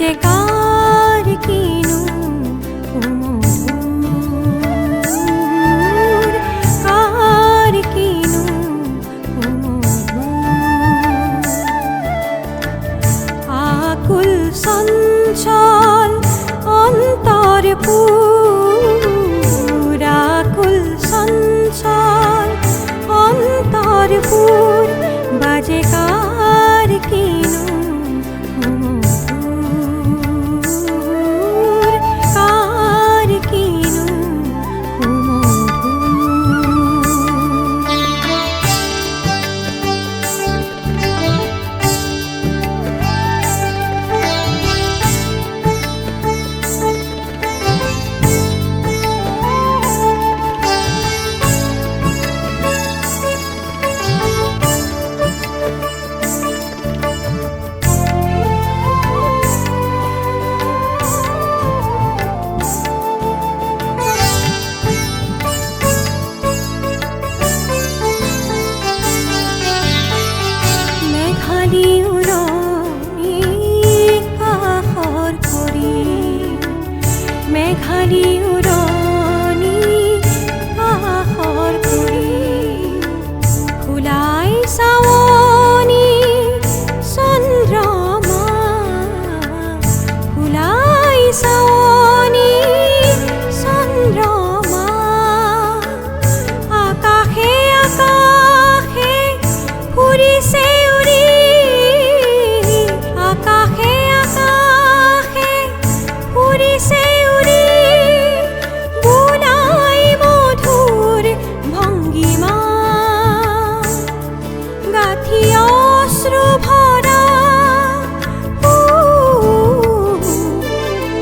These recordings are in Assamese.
বাজে কার কিনু মধুর, কার কিনু মধুর। আকুল সঞ্চল অন্তর পুর, আকুল সঞ্চল অন্তর পুর, বাজে কার কিনু মধুর, কার কিনু মেঘালী উৰণি কাষৰ কৰি, খোলাই চাৱনি চন্দ্ৰমা, খোলাই চাৱনি চন্দ্ৰমা। আকাশে আকাশে ফুৰিছে উৰি, আকাশে আকাশে ফুৰিছে উৰি, বোলাই মধুৰ ভংগিমা, গাঁঠি অশ্ৰু ভৰা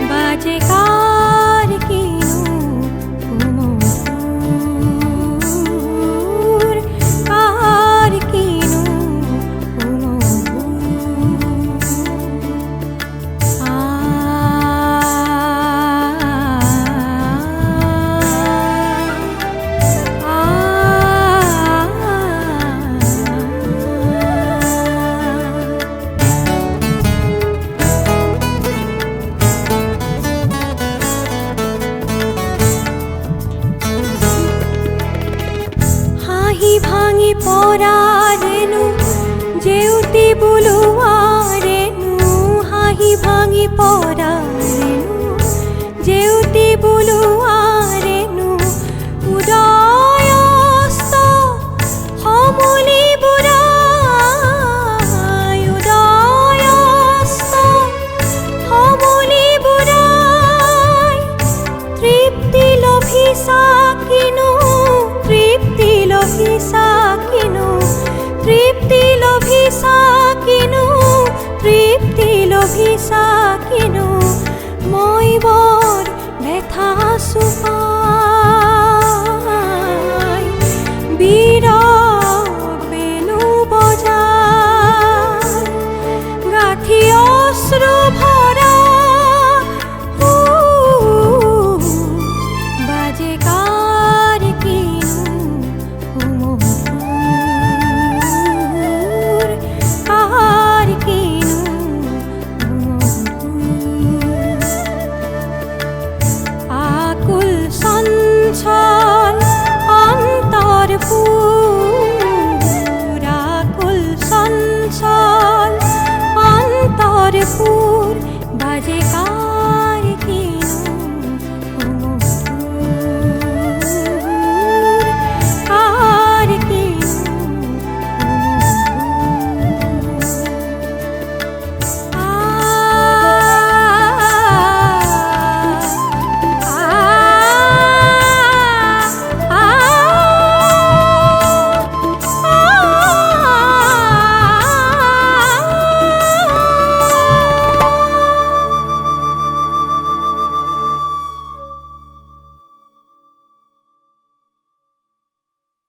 বাজে কাৰ কিনু মধুৰ, কাৰ কিনু ভাঙি পৰা ৰেণু জেউতি বুলোৱা ৰেণু, হাঁহি ভাঙি পৰা ৰেণু জেউতি বুলোৱা ৰেণু, উদয়স্ত সমুলি বুঢ়াই, উদয়স্ত সমুলি বুঢ়াই, তৃপ্তি লভিছা কিনো, তৃপ্তি লভিছা কিনো, তৃপ্তি লভিছা কিনো, তৃপ্তি লভিছা কিনো।